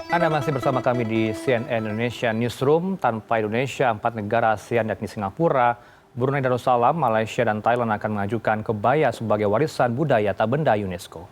Anda masih bersama kami di CNN Indonesia Newsroom. Tanpa Indonesia, 4 negara ASEAN yakni Singapura, Brunei Darussalam, Malaysia, dan Thailand akan mengajukan kebaya sebagai warisan budaya tak benda UNESCO.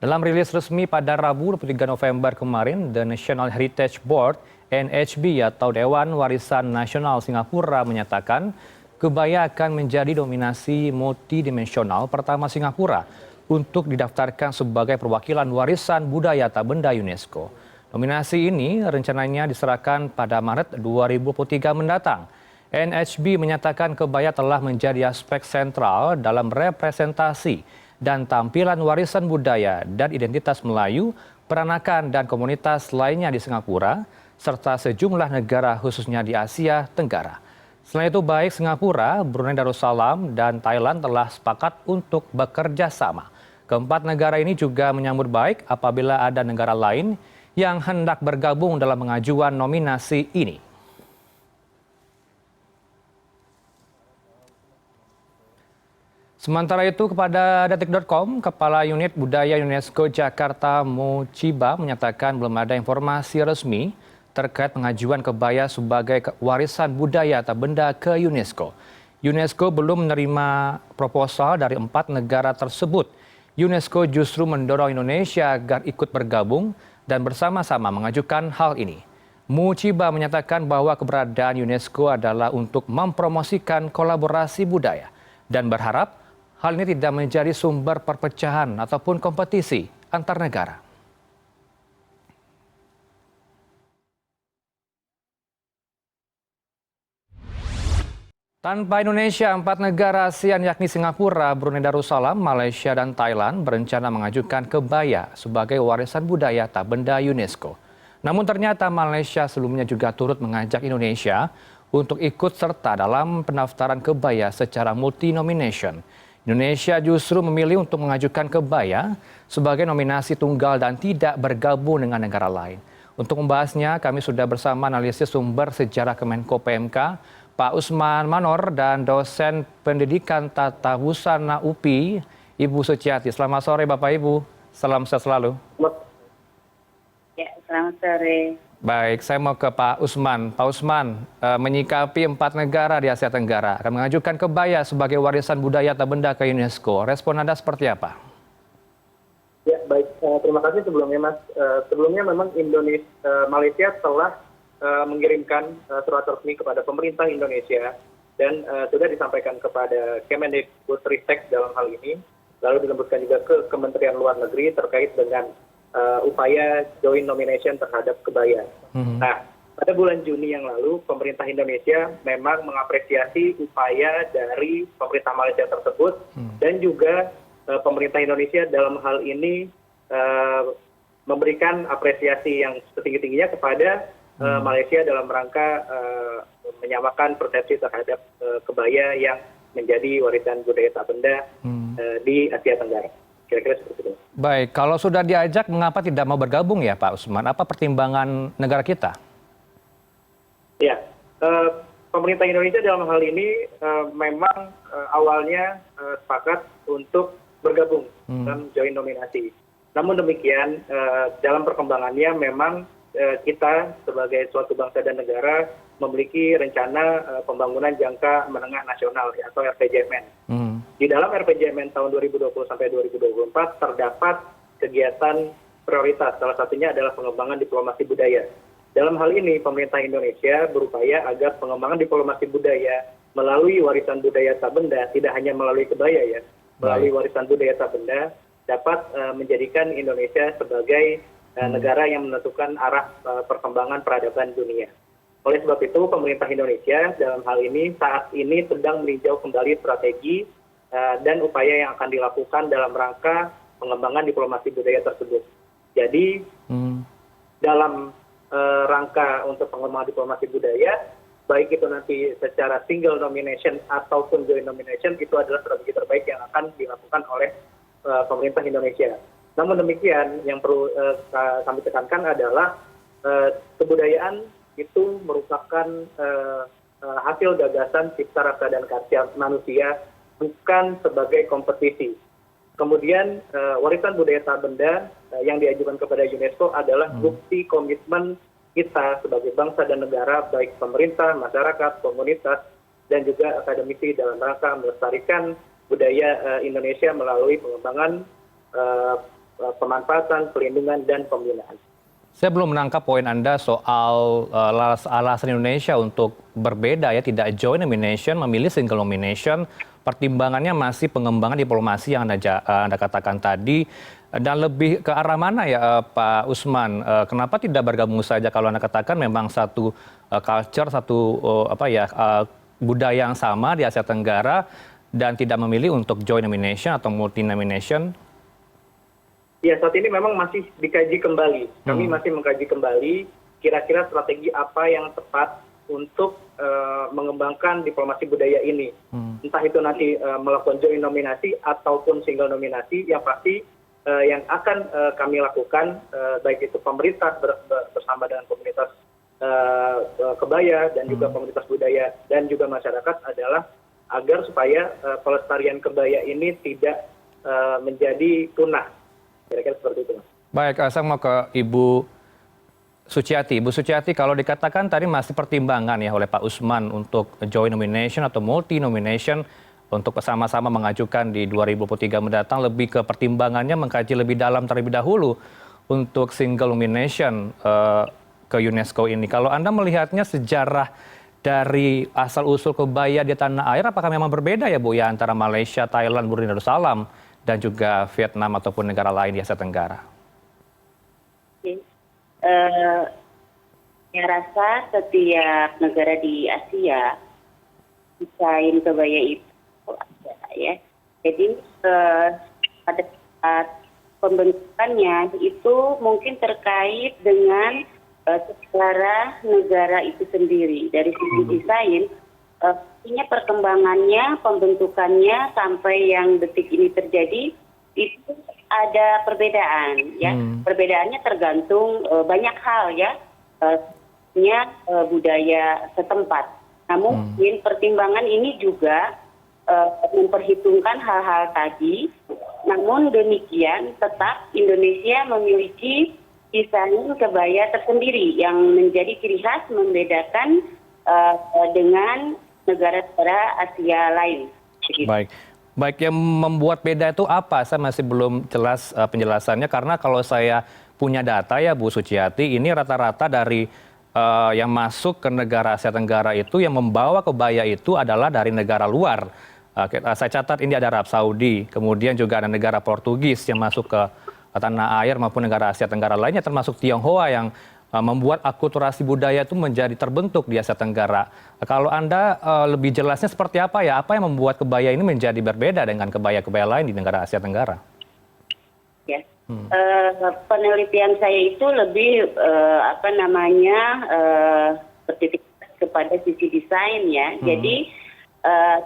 Dalam rilis resmi pada Rabu 23 November kemarin, The National Heritage Board (NHB) atau Dewan Warisan Nasional Singapura menyatakan kebaya akan menjadi dominasi multidimensional pertama Singapura untuk didaftarkan sebagai perwakilan warisan budaya tak benda UNESCO. Nominasi ini rencananya diserahkan pada Maret 2023 mendatang. NHB menyatakan kebaya telah menjadi aspek sentral dalam representasi dan tampilan warisan budaya dan identitas Melayu, peranakan dan komunitas lainnya di Singapura, serta sejumlah negara khususnya di Asia Tenggara. Selain itu, baik Singapura, Brunei Darussalam, dan Thailand telah sepakat untuk bekerja sama. Keempat negara ini juga menyambut baik apabila ada negara lain yang hendak bergabung dalam pengajuan nominasi ini. Sementara itu, kepada Detik.com, Kepala Unit Budaya UNESCO Jakarta Muchiba menyatakan belum ada informasi resmi terkait pengajuan kebaya sebagai warisan budaya tak benda ke UNESCO. UNESCO belum menerima proposal dari 4 negara tersebut. UNESCO justru mendorong Indonesia agar ikut bergabung dan bersama-sama mengajukan hal ini. Muchiba menyatakan bahwa keberadaan UNESCO adalah untuk mempromosikan kolaborasi budaya dan berharap hal ini tidak menjadi sumber perpecahan ataupun kompetisi antar negara. Tanpa Indonesia, 4 negara ASEAN yakni Singapura, Brunei Darussalam, Malaysia, dan Thailand berencana mengajukan kebaya sebagai warisan budaya tak benda UNESCO. Namun ternyata Malaysia sebelumnya juga turut mengajak Indonesia untuk ikut serta dalam pendaftaran kebaya secara multi-nomination. Indonesia justru memilih untuk mengajukan kebaya sebagai nominasi tunggal dan tidak bergabung dengan negara lain. Untuk membahasnya, kami sudah bersama analisis sumber sejarah Kemenko PMK, Pak Usman Manor, dan dosen pendidikan tata busana UPI, Ibu Suciati. Selamat sore Bapak Ibu, salam sehat selalu. Ya, selamat sore. Baik, saya mau ke Pak Usman. Pak Usman, menyikapi 4 negara di Asia Tenggara akan mengajukan kebaya sebagai warisan budaya tak benda ke UNESCO. Respon Anda seperti apa? Ya, baik. Terima kasih sebelumnya, Mas. Sebelumnya memang Malaysia telah mengirimkan surat resmi kepada pemerintah Indonesia dan sudah disampaikan kepada Kemendikbudristek dalam hal ini, lalu dilembutkan juga ke Kementerian Luar Negeri terkait dengan upaya joint nomination terhadap kebaya. Nah, pada bulan Juni yang lalu, pemerintah Indonesia memang mengapresiasi upaya dari pemerintah Malaysia tersebut dan juga pemerintah Indonesia dalam hal ini memberikan apresiasi yang setinggi-tingginya kepada Malaysia dalam rangka menyamakan persepsi terhadap kebaya yang menjadi warisan budaya tak benda di Asia Tenggara. Kira-kira seperti itu. Baik, kalau sudah diajak, mengapa tidak mau bergabung ya Pak Usman? Apa pertimbangan negara kita? Ya, pemerintah Indonesia dalam hal ini memang awalnya sepakat untuk bergabung dalam joint nominasi. Namun demikian, dalam perkembangannya memang kita sebagai suatu bangsa dan negara memiliki rencana pembangunan jangka menengah nasional atau RPJMN. Di dalam RPJMN tahun 2020 sampai 2024 terdapat kegiatan prioritas, salah satunya adalah pengembangan diplomasi budaya. Dalam hal ini pemerintah Indonesia berupaya agar pengembangan diplomasi budaya melalui warisan budaya tak benda, tidak hanya melalui kebaya ya, melalui warisan budaya tak benda dapat menjadikan Indonesia sebagai negara yang menentukan arah perkembangan peradaban dunia. Oleh sebab itu, pemerintah Indonesia dalam hal ini saat ini sedang meninjau kembali strategi dan upaya yang akan dilakukan dalam rangka pengembangan diplomasi budaya tersebut. Jadi, dalam rangka untuk pengembangan diplomasi budaya, baik itu nanti secara single nomination ataupun joint nomination, itu adalah strategi terbaik yang akan dilakukan oleh pemerintah Indonesia. Namun demikian, yang perlu kami tekankan adalah kebudayaan itu merupakan hasil gagasan cipta rasa dan karya manusia, bukan sebagai kompetisi. Kemudian warisan budaya tak benda yang diajukan kepada UNESCO adalah bukti komitmen kita sebagai bangsa dan negara, baik pemerintah, masyarakat, komunitas, dan juga akademisi dalam rangka melestarikan budaya Indonesia melalui pengembangan, pemanfaatan, pelindungan, dan pembinaan. Saya belum menangkap poin Anda soal alasan Indonesia untuk berbeda ya, tidak joint nomination, memilih single nomination. Pertimbangannya masih pengembangan diplomasi yang Anda katakan tadi. Dan lebih ke arah mana ya Pak Usman? Kenapa tidak bergabung saja kalau Anda katakan memang satu culture, satu budaya yang sama di Asia Tenggara dan tidak memilih untuk joint nomination atau multi nomination? Ya, saat ini memang masih dikaji kembali. Kami masih mengkaji kembali kira-kira strategi apa yang tepat untuk mengembangkan diplomasi budaya ini. Entah itu nanti melakukan joint nominasi ataupun single nominasi, yang pasti yang akan kami lakukan, baik itu pemerintah bersama dengan komunitas kebaya dan juga komunitas budaya dan juga masyarakat adalah agar supaya pelestarian kebaya ini tidak menjadi punah. Kira-kira seperti itu, Mas. Baik, saya mau ke Ibu Suciati. Ibu Suciati, kalau dikatakan tadi masih pertimbangan ya oleh Pak Usman untuk joint nomination atau multi nomination untuk bersama-sama mengajukan di 2023 mendatang, lebih ke pertimbangannya mengkaji lebih dalam terlebih dahulu untuk single nomination ke UNESCO ini. Kalau Anda melihatnya sejarah dari asal-usul kebaya di tanah air, apakah memang berbeda ya Bu ya antara Malaysia, Thailand, Brunei Darussalam, dan juga Vietnam ataupun negara lain di Asia Tenggara? Saya rasa setiap negara di Asia desain kebaya itu ada ya. Jadi pada saat pembentukannya itu mungkin terkait dengan sejarah negara itu sendiri. Dari sisi desain, artinya perkembangannya, pembentukannya sampai yang detik ini terjadi itu ada perbedaan ya. Perbedaannya tergantung banyak hal ya, budaya setempat. Namun mungkin pertimbangan ini juga memperhitungkan hal-hal tadi. Namun demikian tetap Indonesia memiliki desain kebaya tersendiri yang menjadi ciri khas membedakan dengan negara-negara Asia lain. Baik, yang membuat beda itu apa? Saya masih belum jelas penjelasannya, karena kalau saya punya data ya Bu Suciati, ini rata-rata dari yang masuk ke negara Asia Tenggara itu yang membawa kebaya itu adalah dari negara luar. Saya catat ini ada Arab Saudi, kemudian juga ada negara Portugis yang masuk ke tanah air maupun negara Asia Tenggara lainnya, termasuk Tionghoa yang membuat akulturasi budaya itu menjadi terbentuk di Asia Tenggara. Kalau Anda lebih jelasnya seperti apa ya? Apa yang membuat kebaya ini menjadi berbeda dengan kebaya-kebaya lain di negara Asia Tenggara? Ya, penelitian saya itu lebih bertitik kepada sisi desain ya. Jadi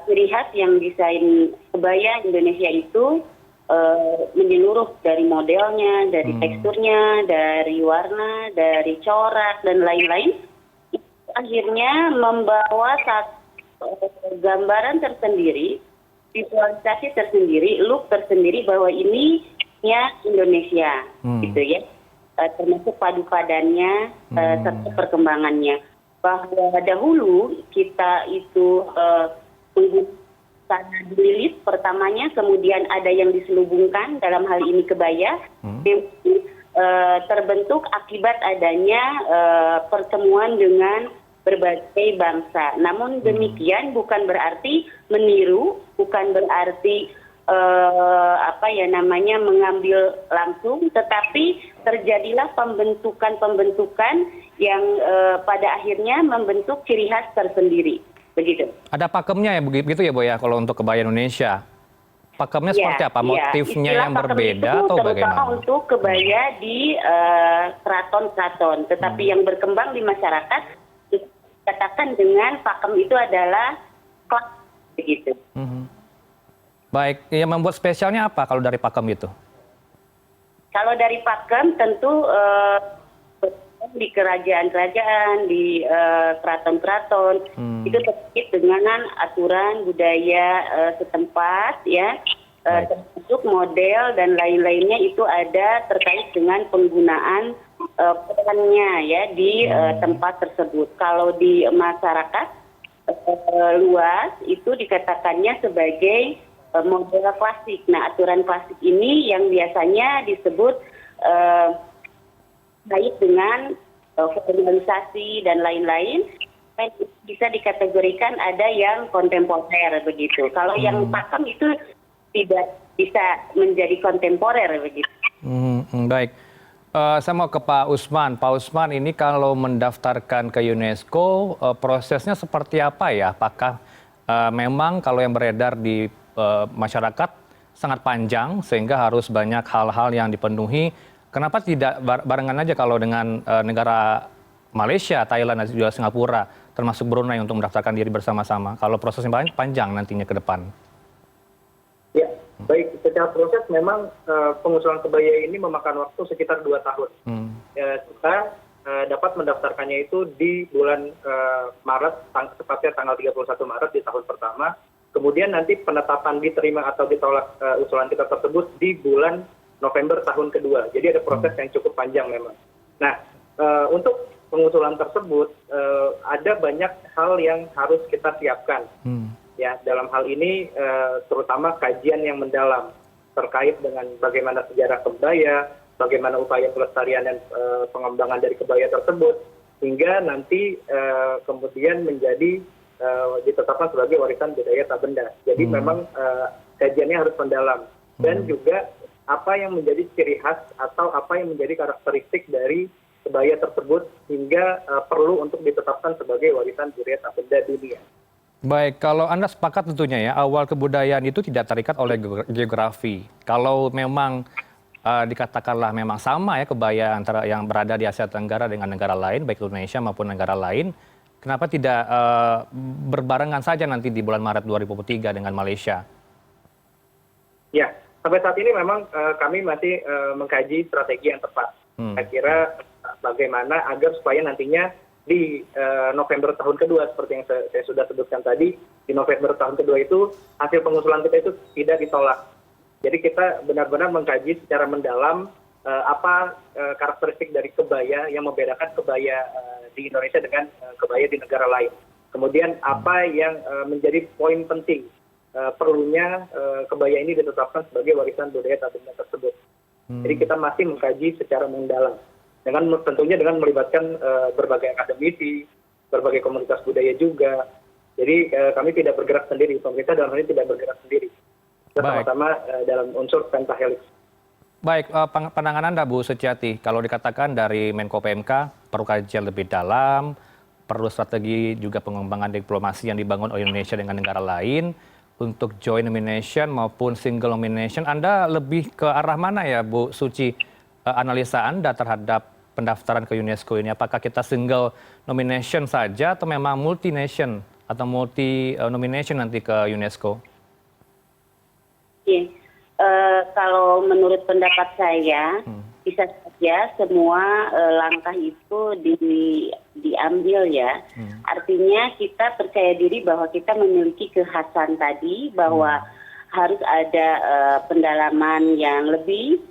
ciri khas yang desain kebaya Indonesia itu menyeluruh dari modelnya, dari teksturnya, dari warna, dari corak dan lain-lain. Akhirnya membawa satu gambaran tersendiri, visualisasi tersendiri, look tersendiri bahwa ini ya Indonesia, gitu ya. Termasuk padu-padannya serta perkembangannya. Bahwa dahulu kita itu menggunakan lilit pertamanya, kemudian ada yang diselubungkan, dalam hal ini kebaya, terbentuk akibat adanya pertemuan dengan berbagai bangsa. Namun demikian bukan berarti meniru, bukan berarti mengambil langsung, tetapi terjadilah pembentukan-pembentukan yang pada akhirnya membentuk ciri khas tersendiri. Begitu. Ada pakemnya ya begitu ya Bu ya kalau untuk kebaya Indonesia? Pakemnya seperti apa? Motifnya yang berbeda atau bagaimana? Terutama untuk kebaya di keraton-keraton, tetapi yang berkembang di masyarakat dikatakan dengan pakem itu adalah klak, begitu. Baik, yang membuat spesialnya apa kalau dari pakem itu? Kalau dari pakem tentu di kerajaan-kerajaan, di keraton-keraton itu terkait dengan aturan budaya setempat ya, termasuk model dan lain-lainnya itu ada terkait dengan penggunaan perannya ya di tempat tersebut. Kalau di masyarakat luas itu dikatakannya sebagai model klasik. Nah, aturan klasik ini yang biasanya disebut kait dengan formalisasi dan lain-lain, bisa dikategorikan ada yang kontemporer begitu. Kalau yang pakem itu tidak bisa menjadi kontemporer begitu. Baik. Saya mau ke Pak Usman. Pak Usman, ini kalau mendaftarkan ke UNESCO, prosesnya seperti apa ya? Apakah memang kalau yang beredar di masyarakat sangat panjang sehingga harus banyak hal-hal yang dipenuhi? Kenapa tidak barengan aja kalau dengan negara Malaysia, Thailand, dan juga Singapura, termasuk Brunei untuk mendaftarkan diri bersama-sama? Kalau prosesnya panjang nantinya ke depan. Ya, baik. Secara proses memang pengusulan kebaya ini memakan waktu sekitar 2 tahun. Kita dapat mendaftarkannya itu di bulan Maret, tepatnya tanggal 31 Maret di tahun pertama. Kemudian nanti penetapan diterima atau ditolak usulan kita tersebut di bulan November tahun kedua. Jadi ada proses yang cukup panjang memang. Nah, untuk pengusulan tersebut ada banyak hal yang harus kita siapkan. Ya, dalam hal ini terutama kajian yang mendalam terkait dengan bagaimana sejarah kebaya, bagaimana upaya pelestarian dan pengembangan dari kebaya tersebut, hingga nanti kemudian menjadi ditetapkan sebagai warisan budaya tak benda. Jadi memang kajiannya harus mendalam, dan juga apa yang menjadi ciri khas atau apa yang menjadi karakteristik dari kebaya tersebut hingga perlu untuk ditetapkan sebagai warisan budaya tak benda dunia. Baik, kalau Anda sepakat tentunya ya, awal kebudayaan itu tidak terikat oleh geografi. Kalau memang dikatakanlah memang sama ya kebaya antara yang berada di Asia Tenggara dengan negara lain, baik Indonesia maupun negara lain, kenapa tidak berbarengan saja nanti di bulan Maret 2023 dengan Malaysia? Ya, sampai saat ini memang kami masih mengkaji strategi yang tepat. Saya kira bagaimana agar supaya nantinya di November tahun kedua, seperti yang saya sudah sebutkan tadi, di November tahun kedua itu hasil pengusulan kita itu tidak ditolak. Jadi kita benar-benar mengkaji secara mendalam apa karakteristik dari kebaya yang membedakan kebaya di Indonesia dengan kebaya di negara lain. Kemudian apa yang menjadi poin penting perlunya kebaya ini ditetapkan sebagai warisan budaya tak benda tersebut. Jadi kita masih mengkaji secara mendalam. Tentunya dengan melibatkan berbagai akademisi, berbagai komunitas budaya juga. Jadi kami tidak bergerak sendiri, pemerintah dalam hal ini tidak bergerak sendiri. Kita sama-sama dalam unsur pentahelix. Baik, pandangan Anda Bu Suciati, kalau dikatakan dari Menko PMK perlu kajian lebih dalam, perlu strategi juga pengembangan diplomasi yang dibangun oleh Indonesia dengan negara lain, untuk joint nomination maupun single nomination, Anda lebih ke arah mana ya Bu Suci, analisa Anda terhadap pendaftaran ke UNESCO ini? Apakah kita single nomination saja atau memang multi nation atau multi nomination nanti ke UNESCO? Kalau menurut pendapat saya, bisa saja semua langkah itu diambil ya. Artinya kita percaya diri bahwa kita memiliki kekhasan tadi, bahwa harus ada pendalaman yang lebih.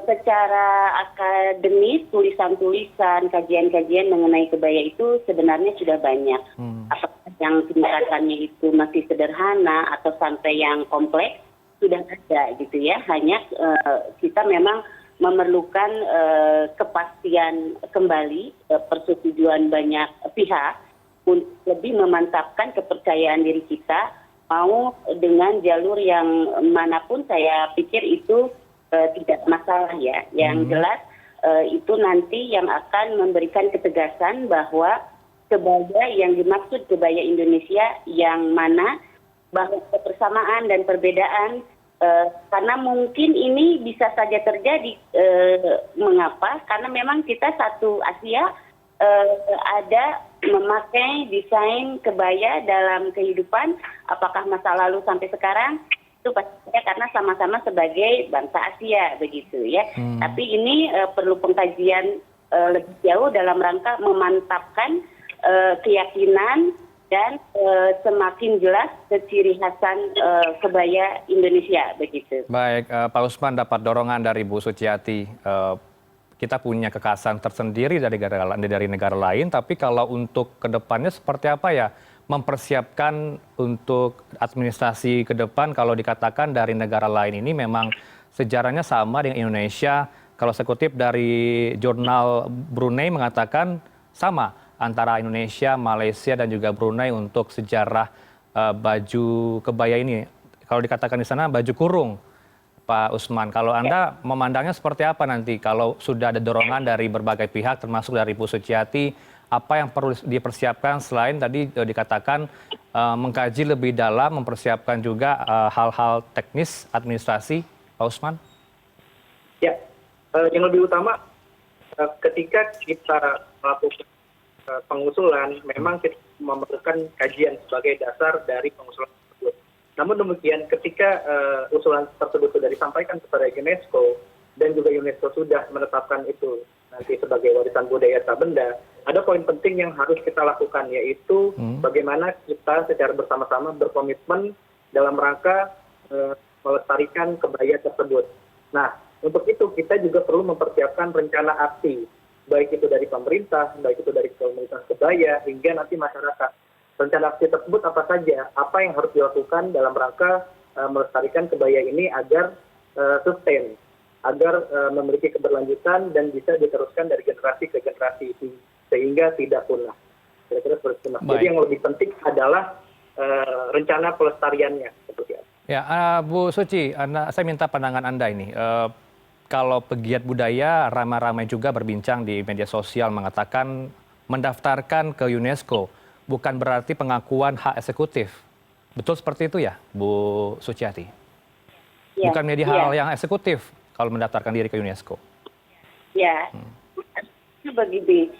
Secara akademis, tulisan-tulisan, kajian-kajian mengenai kebaya itu sebenarnya sudah banyak. Apakah yang tingkatannya itu masih sederhana atau sampai yang kompleks, sudah ada gitu ya. Hanya kita memang memerlukan kepastian kembali, persetujuan banyak pihak untuk lebih memantapkan kepercayaan diri kita, mau dengan jalur yang manapun saya pikir itu tidak masalah ya. Yang jelas itu nanti yang akan memberikan ketegasan bahwa kebaya yang dimaksud kebaya Indonesia yang mana, bahwa kebersamaan dan perbedaan, karena mungkin ini bisa saja terjadi. Mengapa? Karena memang kita satu Asia, ada memakai desain kebaya dalam kehidupan, apakah masa lalu sampai sekarang, itu pastinya karena sama-sama sebagai bangsa Asia begitu ya. Tapi ini perlu pengkajian lebih jauh dalam rangka memantapkan keyakinan dan semakin jelas ciri khasan kebaya Indonesia begitu. Baik, Pak Usman dapat dorongan dari Bu Suciati. Kita punya kekhasan tersendiri dari negara lain, tapi kalau untuk kedepannya seperti apa ya mempersiapkan untuk administrasi ke depan kalau dikatakan dari negara lain ini memang sejarahnya sama dengan Indonesia. Kalau saya kutip dari jurnal Brunei mengatakan sama antara Indonesia, Malaysia dan juga Brunei untuk sejarah baju kebaya ini. Kalau dikatakan di sana baju kurung. Pak Usman, kalau Anda memandangnya seperti apa nanti kalau sudah ada dorongan dari berbagai pihak termasuk dari Bu Suciati, apa yang perlu dipersiapkan selain tadi dikatakan mengkaji lebih dalam, mempersiapkan juga hal-hal teknis administrasi, Pak Usman? Ya, yang lebih utama ketika kita melakukan pengusulan, memang kita memerlukan kajian sebagai dasar dari pengusulan tersebut. Namun demikian, ketika usulan tersebut sudah disampaikan kepada UNESCO dan juga UNESCO sudah menetapkan itu nanti sebagai warisan budaya tak benda, ada poin penting yang harus kita lakukan, yaitu bagaimana kita secara bersama-sama berkomitmen dalam rangka melestarikan kebaya tersebut. Nah, untuk itu kita juga perlu mempersiapkan rencana aksi, baik itu dari pemerintah, baik itu dari komunitas kebaya, hingga nanti masyarakat. Rencana aksi tersebut apa saja, apa yang harus dilakukan dalam rangka melestarikan kebaya ini agar sustain, agar memiliki keberlanjutan dan bisa diteruskan dari generasi ke generasi sehingga tidak punah. Kira-kira seperti itu. Jadi yang lebih penting adalah rencana pelestariannya seperti apa. Ya, Bu Suci, saya minta pandangan Anda ini. Kalau pegiat budaya ramai-ramai juga berbincang di media sosial mengatakan mendaftarkan ke UNESCO bukan berarti pengakuan hak eksekutif. Betul seperti itu ya, Bu Suciati? Ya, bukan menjadi hal yang eksekutif kalau mendaftarkan diri ke UNESCO. Ya, begini.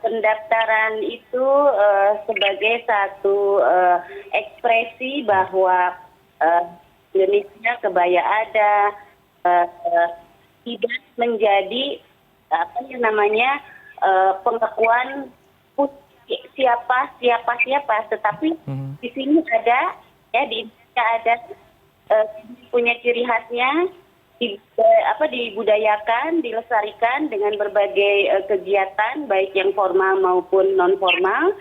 Pendaftaran itu sebagai satu ekspresi bahwa Indonesia kebaya ada, tidak menjadi pengakuan siapa, tetapi di sini ada, ya di Indonesia ada punya ciri khasnya, dibudayakan, dilestarikan dengan berbagai kegiatan baik yang formal maupun non formal,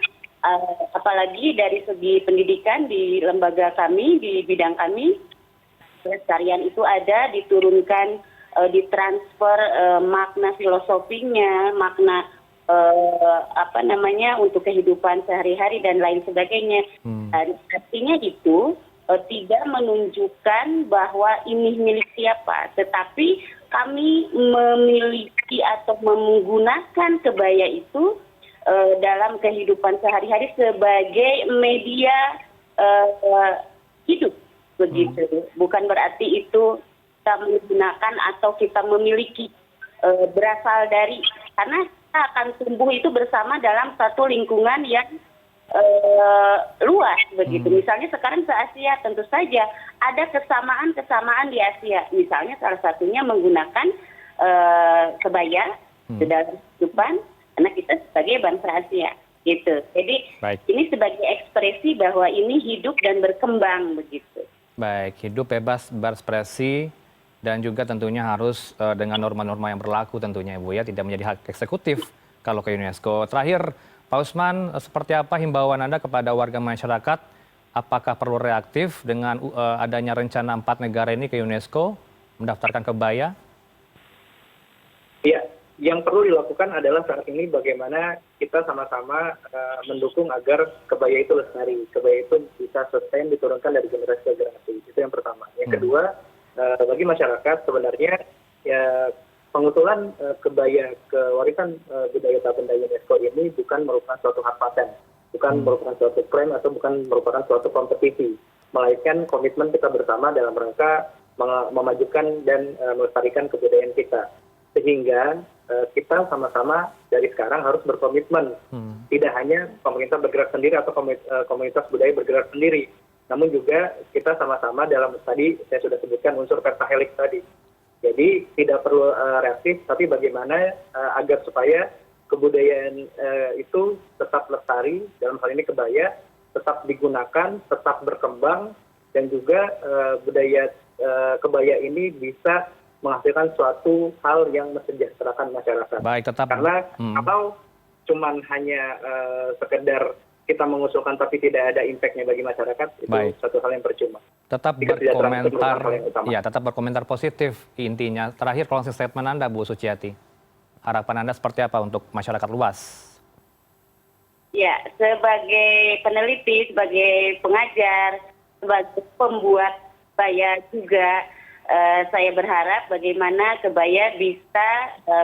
apalagi dari segi pendidikan di lembaga kami, di bidang kami, pelestarian itu ada diturunkan, ditransfer makna filosofinya, makna untuk kehidupan sehari-hari dan lain sebagainya. Dan artinya itu tidak menunjukkan bahwa ini milik siapa, tetapi kami memiliki atau menggunakan kebaya itu dalam kehidupan sehari-hari sebagai media hidup begitu. Bukan berarti itu kita menggunakan atau kita memiliki berasal dari, karena kita akan tumbuh itu bersama dalam satu lingkungan yang luas begitu. Misalnya sekarang se-Asia tentu saja ada kesamaan di Asia. Misalnya salah satunya menggunakan kebaya dalam kehidupan karena kita sebagai bangsa Asia gitu. Jadi ini sebagai ekspresi bahwa ini hidup dan berkembang begitu. Baik, hidup bebas berekspresi dan juga tentunya harus dengan norma-norma yang berlaku tentunya Ibu ya, tidak menjadi hak eksekutif kalau ke UNESCO. Terakhir, Pak Usman, seperti apa himbauan Anda kepada warga masyarakat? Apakah perlu reaktif dengan adanya rencana 4 negara ini ke UNESCO mendaftarkan kebaya? Iya, yang perlu dilakukan adalah saat ini bagaimana kita sama-sama mendukung agar kebaya itu lestari, kebaya itu bisa sustain, diturunkan dari generasi ke generasi. Itu yang pertama. Yang kedua, bagi masyarakat sebenarnya ya pengusulan kebaya ke warisan budaya tak benda UNESCO ini bukan merupakan suatu hak paten, bukan merupakan suatu klaim atau bukan merupakan suatu kompetisi, melainkan komitmen kita bersama dalam rangka memajukan dan melestarikan kebudayaan kita. Sehingga kita sama-sama dari sekarang harus berkomitmen, tidak hanya pemerintah bergerak sendiri atau komunitas budaya bergerak sendiri, namun juga kita sama-sama dalam tadi saya sudah sebutkan unsur pentahelix tadi. Jadi tidak perlu reaktif, tapi bagaimana agar supaya kebudayaan itu tetap lestari, dalam hal ini kebaya, tetap digunakan, tetap berkembang, dan juga budaya kebaya ini bisa menghasilkan suatu hal yang mensejahterakan masyarakat. Baik, tetap. Karena kalau cuman hanya sekedar kita mengusulkan tapi tidak ada impact-nya bagi masyarakat, itu satu hal yang percuma. Tetap tetap berkomentar positif intinya. Terakhir closing statement Anda, Bu Suciati. Harapan Anda seperti apa untuk masyarakat luas? Ya, sebagai peneliti, sebagai pengajar, sebagai pembuat kebaya juga, saya berharap bagaimana kebaya bisa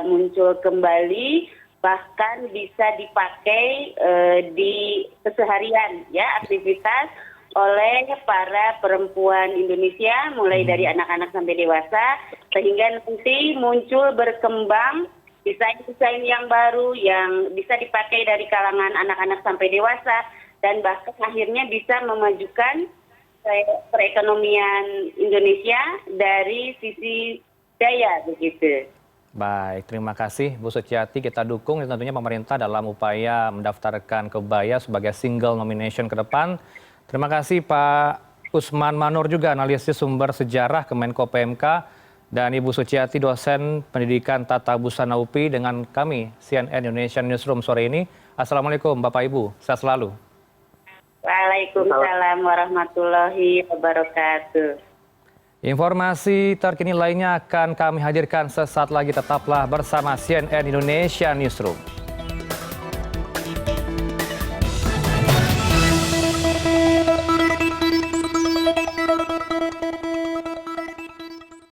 muncul kembali, bahkan bisa dipakai di keseharian, ya, aktivitas oleh para perempuan Indonesia, mulai dari anak-anak sampai dewasa, sehingga nanti muncul berkembang desain-desain yang baru yang bisa dipakai dari kalangan anak-anak sampai dewasa, dan bahkan akhirnya bisa memajukan perekonomian Indonesia dari sisi daya begitu. Baik, terima kasih Bu Suciati. Kita dukung tentunya pemerintah dalam upaya mendaftarkan kebaya sebagai single nomination ke depan. Terima kasih Pak Usman Manur juga, analisis sumber sejarah Kemenko PMK, dan Ibu Suciati, dosen pendidikan tata busana UPI, dengan kami CNN Indonesia Newsroom sore ini. Assalamualaikum Bapak Ibu, sehat selalu. Waalaikumsalam warahmatullahi wabarakatuh. Informasi terkini lainnya akan kami hadirkan sesaat lagi. Tetaplah bersama CNN Indonesia Newsroom.